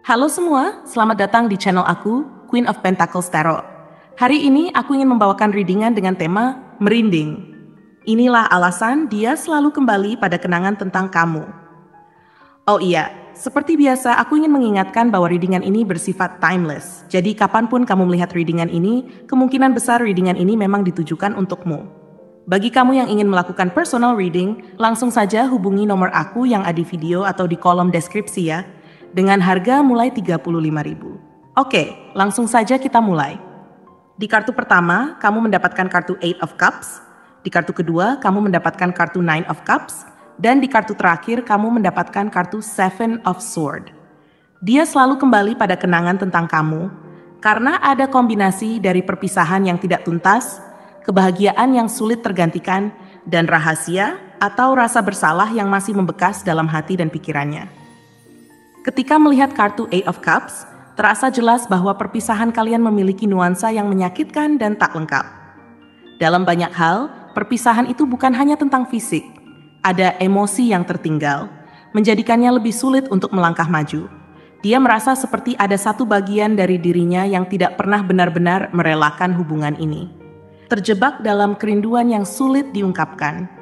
Halo semua, selamat datang di channel aku, Queen of Pentacles Tarot. Hari ini aku ingin membawakan readingan dengan tema merinding. Inilah alasan dia selalu kembali pada kenangan tentang kamu. Oh iya, seperti biasa aku ingin mengingatkan bahwa readingan ini bersifat timeless. Jadi kapanpun kamu melihat readingan ini, kemungkinan besar readingan ini memang ditujukan untukmu. Bagi kamu yang ingin melakukan personal reading, langsung saja hubungi nomor aku yang ada di video atau di kolom deskripsi ya. Dengan harga mulai 35.000. Oke, langsung saja kita mulai. Di kartu pertama, kamu mendapatkan kartu Eight of Cups. Di kartu kedua, kamu mendapatkan kartu Nine of Cups. Dan di kartu terakhir, kamu mendapatkan kartu Seven of Swords. Dia selalu kembali pada kenangan tentang kamu, karena ada kombinasi dari perpisahan yang tidak tuntas, kebahagiaan yang sulit tergantikan, dan rahasia atau rasa bersalah yang masih membekas dalam hati dan pikirannya. Ketika melihat kartu Eight of Cups, terasa jelas bahwa perpisahan kalian memiliki nuansa yang menyakitkan dan tak lengkap. Dalam banyak hal, perpisahan itu bukan hanya tentang fisik. Ada emosi yang tertinggal, menjadikannya lebih sulit untuk melangkah maju. Dia merasa seperti ada satu bagian dari dirinya yang tidak pernah benar-benar merelakan hubungan ini. Terjebak dalam kerinduan yang sulit diungkapkan.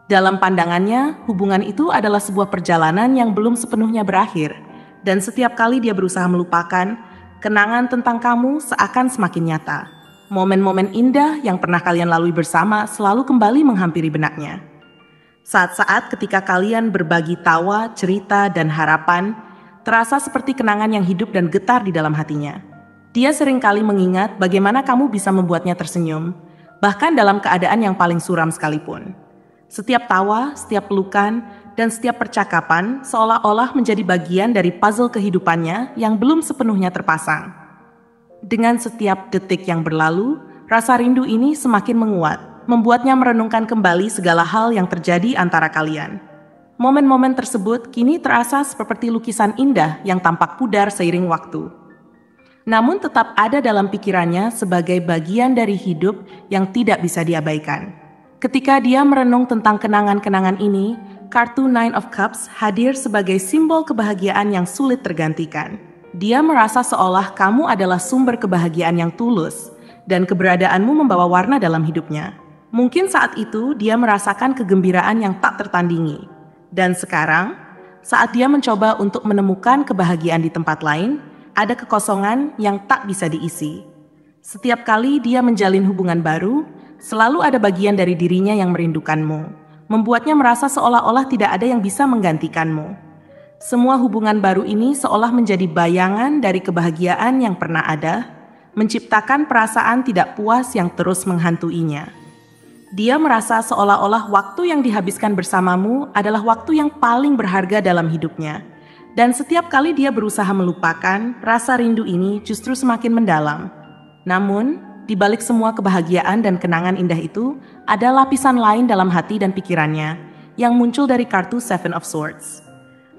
Dalam pandangannya, hubungan itu adalah sebuah perjalanan yang belum sepenuhnya berakhir, dan setiap kali dia berusaha melupakan, kenangan tentang kamu seakan semakin nyata. Momen-momen indah yang pernah kalian lalui bersama selalu kembali menghampiri benaknya. Saat-saat ketika kalian berbagi tawa, cerita, dan harapan, terasa seperti kenangan yang hidup dan getar di dalam hatinya. Dia seringkali mengingat bagaimana kamu bisa membuatnya tersenyum, bahkan dalam keadaan yang paling suram sekalipun. Setiap tawa, setiap pelukan, dan setiap percakapan seolah-olah menjadi bagian dari puzzle kehidupannya yang belum sepenuhnya terpasang. Dengan setiap detik yang berlalu, rasa rindu ini semakin menguat, membuatnya merenungkan kembali segala hal yang terjadi antara kalian. Momen-momen tersebut kini terasa seperti lukisan indah yang tampak pudar seiring waktu. Namun tetap ada dalam pikirannya sebagai bagian dari hidup yang tidak bisa diabaikan. Ketika dia merenung tentang kenangan-kenangan ini, kartu Nine of Cups hadir sebagai simbol kebahagiaan yang sulit tergantikan. Dia merasa seolah kamu adalah sumber kebahagiaan yang tulus, dan keberadaanmu membawa warna dalam hidupnya. Mungkin saat itu dia merasakan kegembiraan yang tak tertandingi. Dan sekarang, saat dia mencoba untuk menemukan kebahagiaan di tempat lain, ada kekosongan yang tak bisa diisi. Setiap kali dia menjalin hubungan baru, selalu ada bagian dari dirinya yang merindukanmu, membuatnya merasa seolah-olah tidak ada yang bisa menggantikanmu. Semua hubungan baru ini seolah menjadi bayangan dari kebahagiaan yang pernah ada, menciptakan perasaan tidak puas yang terus menghantuinya. Dia merasa seolah-olah waktu yang dihabiskan bersamamu adalah waktu yang paling berharga dalam hidupnya. Dan setiap kali dia berusaha melupakan, rasa rindu ini justru semakin mendalam. Namun, di balik semua kebahagiaan dan kenangan indah itu, ada lapisan lain dalam hati dan pikirannya yang muncul dari kartu Seven of Swords.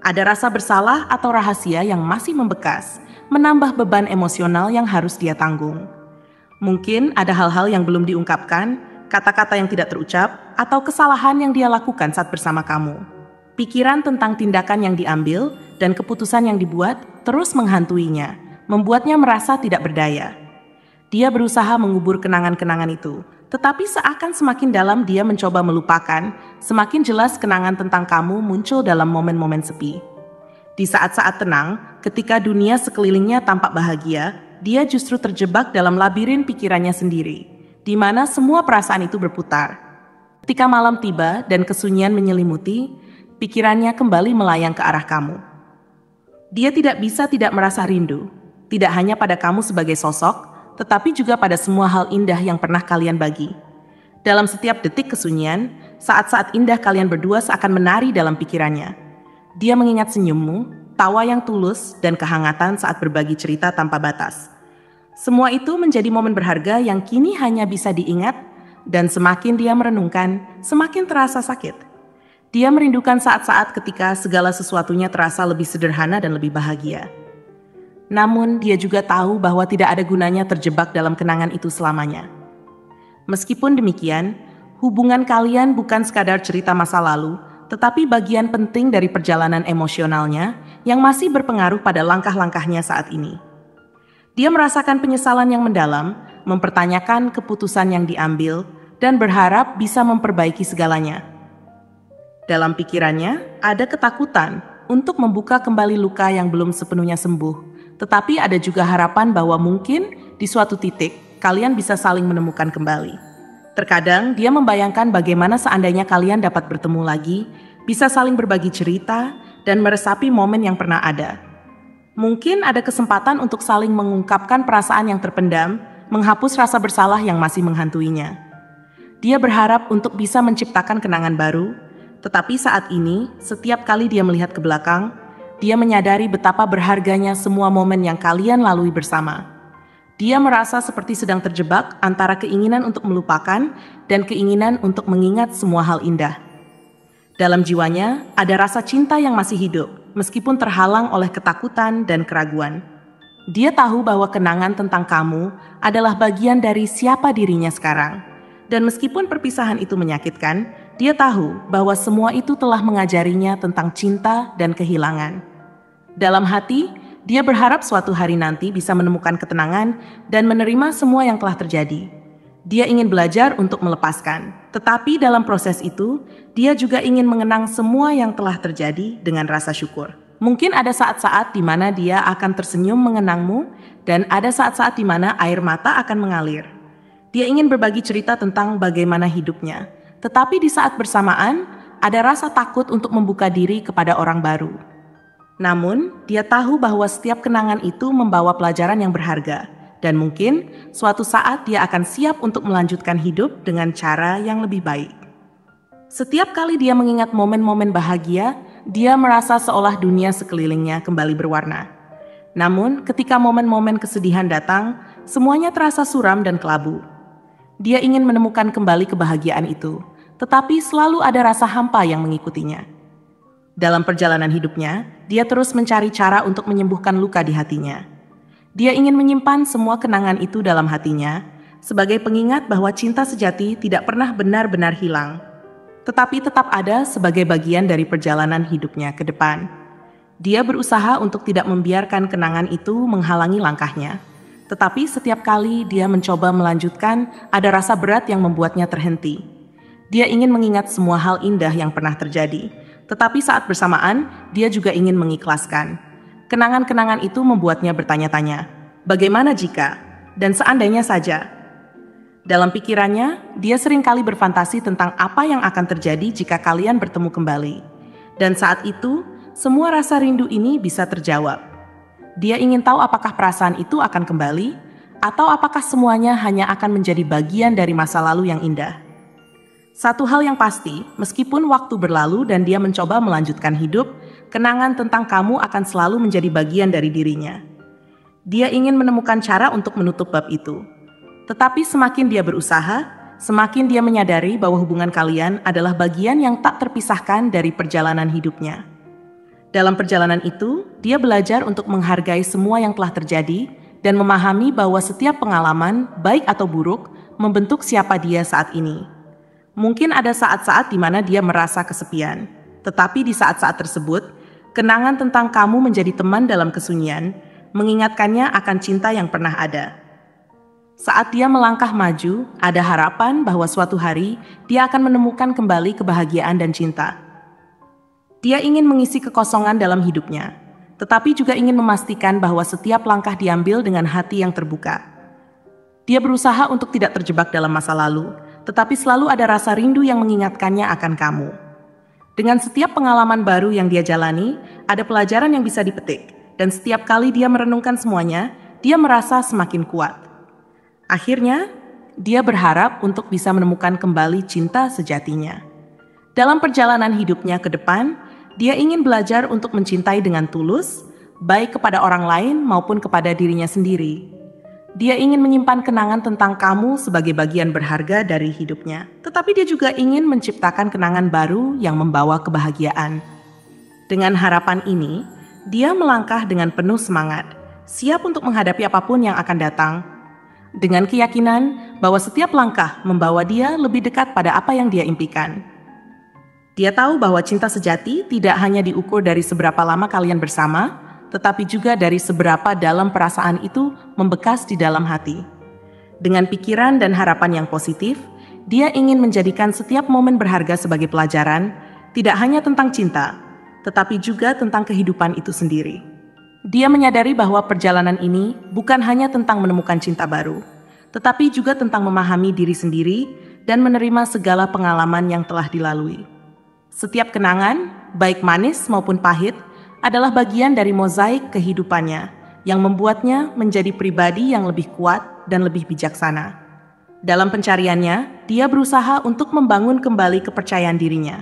Ada rasa bersalah atau rahasia yang masih membekas, menambah beban emosional yang harus dia tanggung. Mungkin ada hal-hal yang belum diungkapkan, kata-kata yang tidak terucap, atau kesalahan yang dia lakukan saat bersama kamu. Pikiran tentang tindakan yang diambil dan keputusan yang dibuat terus menghantuinya, membuatnya merasa tidak berdaya. Dia berusaha mengubur kenangan-kenangan itu, tetapi seakan semakin dalam dia mencoba melupakan, semakin jelas kenangan tentang kamu muncul dalam momen-momen sepi. Di saat-saat tenang, ketika dunia sekelilingnya tampak bahagia, dia justru terjebak dalam labirin pikirannya sendiri, di mana semua perasaan itu berputar. Ketika malam tiba dan kesunyian menyelimuti, pikirannya kembali melayang ke arah kamu. Dia tidak bisa tidak merasa rindu, tidak hanya pada kamu sebagai sosok, tetapi juga pada semua hal indah yang pernah kalian bagi. Dalam setiap detik kesunyian, saat-saat indah kalian berdua seakan menari dalam pikirannya. Dia mengingat senyummu, tawa yang tulus, dan kehangatan saat berbagi cerita tanpa batas. Semua itu menjadi momen berharga yang kini hanya bisa diingat, dan semakin dia merenungkan, semakin terasa sakit. Dia merindukan saat-saat ketika segala sesuatunya terasa lebih sederhana dan lebih bahagia. Namun, dia juga tahu bahwa tidak ada gunanya terjebak dalam kenangan itu selamanya. Meskipun demikian, hubungan kalian bukan sekadar cerita masa lalu, tetapi bagian penting dari perjalanan emosionalnya yang masih berpengaruh pada langkah-langkahnya saat ini. Dia merasakan penyesalan yang mendalam, mempertanyakan keputusan yang diambil, dan berharap bisa memperbaiki segalanya. Dalam pikirannya, ada ketakutan untuk membuka kembali luka yang belum sepenuhnya sembuh, tetapi ada juga harapan bahwa mungkin di suatu titik kalian bisa saling menemukan kembali. Terkadang dia membayangkan bagaimana seandainya kalian dapat bertemu lagi, bisa saling berbagi cerita, dan meresapi momen yang pernah ada. Mungkin ada kesempatan untuk saling mengungkapkan perasaan yang terpendam, menghapus rasa bersalah yang masih menghantuinya. Dia berharap untuk bisa menciptakan kenangan baru, tetapi saat ini, setiap kali dia melihat ke belakang, dia menyadari betapa berharganya semua momen yang kalian lalui bersama. Dia merasa seperti sedang terjebak antara keinginan untuk melupakan dan keinginan untuk mengingat semua hal indah. Dalam jiwanya, ada rasa cinta yang masih hidup, meskipun terhalang oleh ketakutan dan keraguan. Dia tahu bahwa kenangan tentang kamu adalah bagian dari siapa dirinya sekarang. Dan meskipun perpisahan itu menyakitkan, dia tahu bahwa semua itu telah mengajarinya tentang cinta dan kehilangan. Dalam hati, dia berharap suatu hari nanti bisa menemukan ketenangan dan menerima semua yang telah terjadi. Dia ingin belajar untuk melepaskan, tetapi dalam proses itu, dia juga ingin mengenang semua yang telah terjadi dengan rasa syukur. Mungkin ada saat-saat di mana dia akan tersenyum mengenangmu, dan ada saat-saat di mana air mata akan mengalir. Dia ingin berbagi cerita tentang bagaimana hidupnya, tetapi di saat bersamaan, ada rasa takut untuk membuka diri kepada orang baru. Namun, dia tahu bahwa setiap kenangan itu membawa pelajaran yang berharga, dan mungkin suatu saat dia akan siap untuk melanjutkan hidup dengan cara yang lebih baik. Setiap kali dia mengingat momen-momen bahagia, dia merasa seolah dunia sekelilingnya kembali berwarna. Namun, ketika momen-momen kesedihan datang, semuanya terasa suram dan kelabu. Dia ingin menemukan kembali kebahagiaan itu, tetapi selalu ada rasa hampa yang mengikutinya. Dalam perjalanan hidupnya, dia terus mencari cara untuk menyembuhkan luka di hatinya. Dia ingin menyimpan semua kenangan itu dalam hatinya, sebagai pengingat bahwa cinta sejati tidak pernah benar-benar hilang, tetapi tetap ada sebagai bagian dari perjalanan hidupnya ke depan. Dia berusaha untuk tidak membiarkan kenangan itu menghalangi langkahnya. Tetapi setiap kali dia mencoba melanjutkan, ada rasa berat yang membuatnya terhenti. Dia ingin mengingat semua hal indah yang pernah terjadi, tetapi saat bersamaan, dia juga ingin mengikhlaskan. Kenangan-kenangan itu membuatnya bertanya-tanya, bagaimana jika, dan seandainya saja. Dalam pikirannya, dia seringkali berfantasi tentang apa yang akan terjadi jika kalian bertemu kembali. Dan saat itu, semua rasa rindu ini bisa terjawab. Dia ingin tahu apakah perasaan itu akan kembali, atau apakah semuanya hanya akan menjadi bagian dari masa lalu yang indah. Satu hal yang pasti, meskipun waktu berlalu dan dia mencoba melanjutkan hidup, kenangan tentang kamu akan selalu menjadi bagian dari dirinya. Dia ingin menemukan cara untuk menutup bab itu. Tetapi semakin dia berusaha, semakin dia menyadari bahwa hubungan kalian adalah bagian yang tak terpisahkan dari perjalanan hidupnya. Dalam perjalanan itu, dia belajar untuk menghargai semua yang telah terjadi dan memahami bahwa setiap pengalaman, baik atau buruk, membentuk siapa dia saat ini. Mungkin ada saat-saat di mana dia merasa kesepian, tetapi di saat-saat tersebut, kenangan tentang kamu menjadi teman dalam kesunyian, mengingatkannya akan cinta yang pernah ada. Saat dia melangkah maju, ada harapan bahwa suatu hari dia akan menemukan kembali kebahagiaan dan cinta. Dia ingin mengisi kekosongan dalam hidupnya, tetapi juga ingin memastikan bahwa setiap langkah diambil dengan hati yang terbuka. Dia berusaha untuk tidak terjebak dalam masa lalu, tetapi selalu ada rasa rindu yang mengingatkannya akan kamu. Dengan setiap pengalaman baru yang dia jalani, ada pelajaran yang bisa dipetik, dan setiap kali dia merenungkan semuanya, dia merasa semakin kuat. Akhirnya, dia berharap untuk bisa menemukan kembali cinta sejatinya. Dalam perjalanan hidupnya ke depan, dia ingin belajar untuk mencintai dengan tulus, baik kepada orang lain maupun kepada dirinya sendiri. Dia ingin menyimpan kenangan tentang kamu sebagai bagian berharga dari hidupnya, tetapi dia juga ingin menciptakan kenangan baru yang membawa kebahagiaan. Dengan harapan ini, dia melangkah dengan penuh semangat, siap untuk menghadapi apapun yang akan datang, dengan keyakinan bahwa setiap langkah membawa dia lebih dekat pada apa yang dia impikan. Dia tahu bahwa cinta sejati tidak hanya diukur dari seberapa lama kalian bersama, tetapi juga dari seberapa dalam perasaan itu membekas di dalam hati. Dengan pikiran dan harapan yang positif, dia ingin menjadikan setiap momen berharga sebagai pelajaran, tidak hanya tentang cinta, tetapi juga tentang kehidupan itu sendiri. Dia menyadari bahwa perjalanan ini bukan hanya tentang menemukan cinta baru, tetapi juga tentang memahami diri sendiri dan menerima segala pengalaman yang telah dilalui. Setiap kenangan, baik manis maupun pahit, adalah bagian dari mozaik kehidupannya yang membuatnya menjadi pribadi yang lebih kuat dan lebih bijaksana. Dalam pencariannya, dia berusaha untuk membangun kembali kepercayaan dirinya.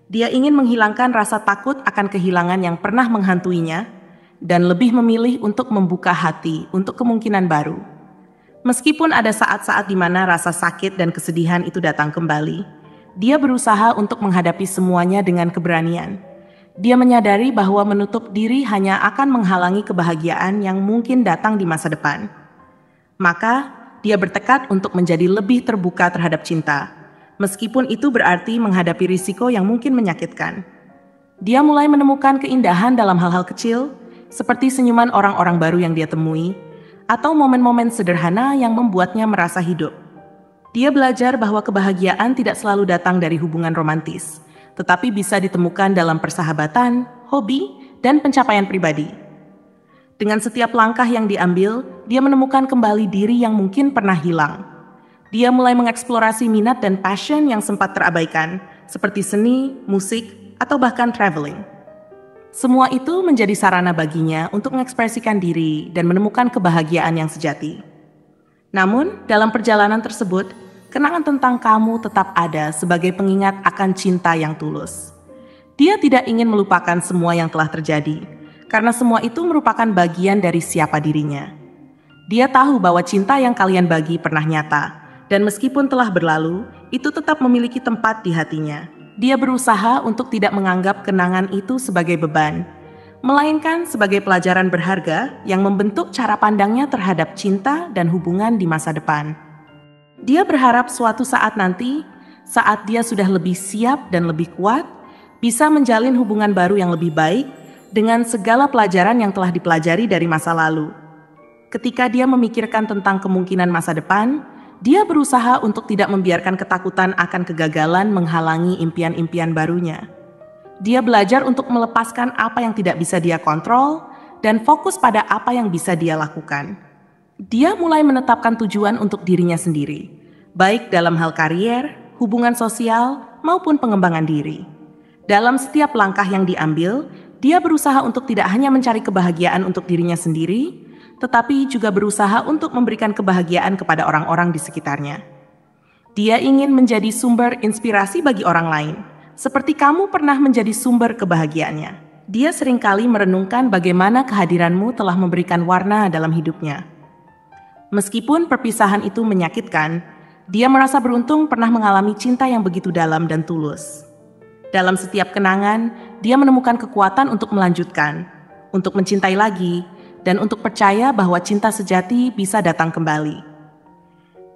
Dia ingin menghilangkan rasa takut akan kehilangan yang pernah menghantuinya dan lebih memilih untuk membuka hati untuk kemungkinan baru. Meskipun ada saat-saat di mana rasa sakit dan kesedihan itu datang kembali, dia berusaha untuk menghadapi semuanya dengan keberanian. Dia menyadari bahwa menutup diri hanya akan menghalangi kebahagiaan yang mungkin datang di masa depan. Maka, dia bertekad untuk menjadi lebih terbuka terhadap cinta, meskipun itu berarti menghadapi risiko yang mungkin menyakitkan. Dia mulai menemukan keindahan dalam hal-hal kecil, seperti senyuman orang-orang baru yang dia temui, atau momen-momen sederhana yang membuatnya merasa hidup. Dia belajar bahwa kebahagiaan tidak selalu datang dari hubungan romantis, tetapi bisa ditemukan dalam persahabatan, hobi, dan pencapaian pribadi. Dengan setiap langkah yang diambil, dia menemukan kembali diri yang mungkin pernah hilang. Dia mulai mengeksplorasi minat dan passion yang sempat terabaikan, seperti seni, musik, atau bahkan traveling. Semua itu menjadi sarana baginya untuk mengekspresikan diri dan menemukan kebahagiaan yang sejati. Namun, dalam perjalanan tersebut, kenangan tentang kamu tetap ada sebagai pengingat akan cinta yang tulus. Dia tidak ingin melupakan semua yang telah terjadi, karena semua itu merupakan bagian dari siapa dirinya. Dia tahu bahwa cinta yang kalian bagi pernah nyata, dan meskipun telah berlalu, itu tetap memiliki tempat di hatinya. Dia berusaha untuk tidak menganggap kenangan itu sebagai beban, melainkan sebagai pelajaran berharga yang membentuk cara pandangnya terhadap cinta dan hubungan di masa depan. Dia berharap suatu saat nanti, saat dia sudah lebih siap dan lebih kuat, bisa menjalin hubungan baru yang lebih baik dengan segala pelajaran yang telah dipelajari dari masa lalu. Ketika dia memikirkan tentang kemungkinan masa depan, dia berusaha untuk tidak membiarkan ketakutan akan kegagalan menghalangi impian-impian barunya. Dia belajar untuk melepaskan apa yang tidak bisa dia kontrol dan fokus pada apa yang bisa dia lakukan. Dia mulai menetapkan tujuan untuk dirinya sendiri, baik dalam hal karier, hubungan sosial, maupun pengembangan diri. Dalam setiap langkah yang diambil, dia berusaha untuk tidak hanya mencari kebahagiaan untuk dirinya sendiri, tetapi juga berusaha untuk memberikan kebahagiaan kepada orang-orang di sekitarnya. Dia ingin menjadi sumber inspirasi bagi orang lain, seperti kamu pernah menjadi sumber kebahagiaannya. Dia seringkali merenungkan bagaimana kehadiranmu telah memberikan warna dalam hidupnya. Meskipun perpisahan itu menyakitkan, dia merasa beruntung pernah mengalami cinta yang begitu dalam dan tulus. Dalam setiap kenangan, dia menemukan kekuatan untuk melanjutkan, untuk mencintai lagi, dan untuk percaya bahwa cinta sejati bisa datang kembali.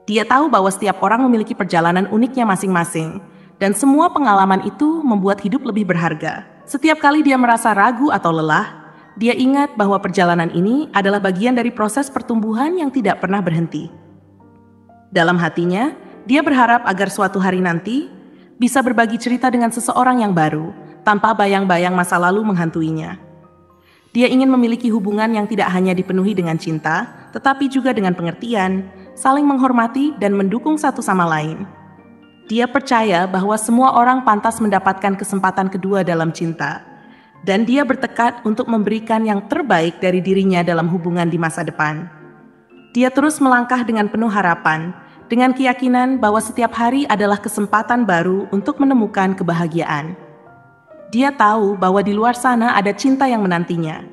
Dia tahu bahwa setiap orang memiliki perjalanan uniknya masing-masing, dan semua pengalaman itu membuat hidup lebih berharga. Setiap kali dia merasa ragu atau lelah, dia ingat bahwa perjalanan ini adalah bagian dari proses pertumbuhan yang tidak pernah berhenti. Dalam hatinya, dia berharap agar suatu hari nanti bisa berbagi cerita dengan seseorang yang baru, tanpa bayang-bayang masa lalu menghantuinya. Dia ingin memiliki hubungan yang tidak hanya dipenuhi dengan cinta, tetapi juga dengan pengertian, saling menghormati dan mendukung satu sama lain. Dia percaya bahwa semua orang pantas mendapatkan kesempatan kedua dalam cinta, dan dia bertekad untuk memberikan yang terbaik dari dirinya dalam hubungan di masa depan. Dia terus melangkah dengan penuh harapan, dengan keyakinan bahwa setiap hari adalah kesempatan baru untuk menemukan kebahagiaan. Dia tahu bahwa di luar sana ada cinta yang menantinya,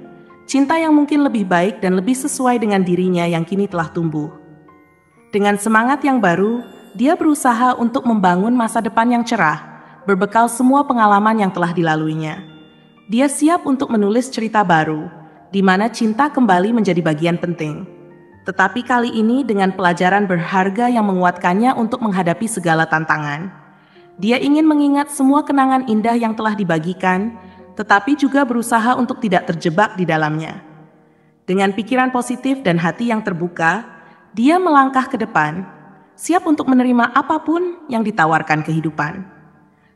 cinta yang mungkin lebih baik dan lebih sesuai dengan dirinya yang kini telah tumbuh. Dengan semangat yang baru, dia berusaha untuk membangun masa depan yang cerah, berbekal semua pengalaman yang telah dilaluinya. Dia siap untuk menulis cerita baru, di mana cinta kembali menjadi bagian penting. Tetapi kali ini dengan pelajaran berharga yang menguatkannya untuk menghadapi segala tantangan. Dia ingin mengingat semua kenangan indah yang telah dibagikan, tetapi juga berusaha untuk tidak terjebak di dalamnya. Dengan pikiran positif dan hati yang terbuka, dia melangkah ke depan, siap untuk menerima apapun yang ditawarkan kehidupan.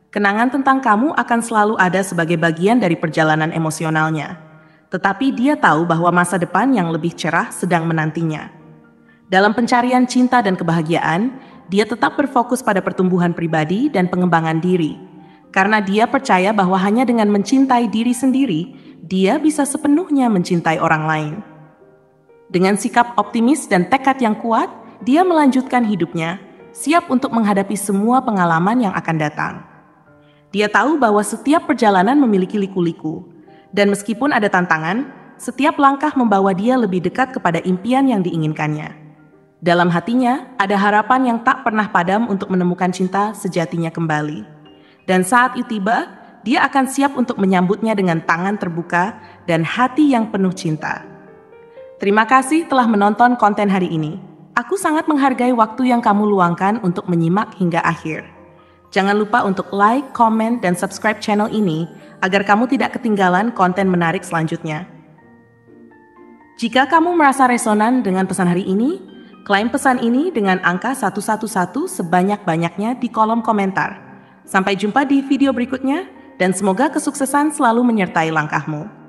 Kenangan tentang kamu akan selalu ada sebagai bagian dari perjalanan emosionalnya, tetapi dia tahu bahwa masa depan yang lebih cerah sedang menantinya. Dalam pencarian cinta dan kebahagiaan, dia tetap berfokus pada pertumbuhan pribadi dan pengembangan diri, karena dia percaya bahwa hanya dengan mencintai diri sendiri, dia bisa sepenuhnya mencintai orang lain. Dengan sikap optimis dan tekad yang kuat, dia melanjutkan hidupnya, siap untuk menghadapi semua pengalaman yang akan datang. Dia tahu bahwa setiap perjalanan memiliki liku-liku, dan meskipun ada tantangan, setiap langkah membawa dia lebih dekat kepada impian yang diinginkannya. Dalam hatinya, ada harapan yang tak pernah padam untuk menemukan cinta sejatinya kembali. Dan saat itu tiba, dia akan siap untuk menyambutnya dengan tangan terbuka dan hati yang penuh cinta. Terima kasih telah menonton konten hari ini. Aku sangat menghargai waktu yang kamu luangkan untuk menyimak hingga akhir. Jangan lupa untuk like, komen, dan subscribe channel ini agar kamu tidak ketinggalan konten menarik selanjutnya. Jika kamu merasa resonan dengan pesan hari ini, klaim pesan ini dengan angka 111 sebanyak-banyaknya di kolom komentar. Sampai jumpa di video berikutnya, dan semoga kesuksesan selalu menyertai langkahmu.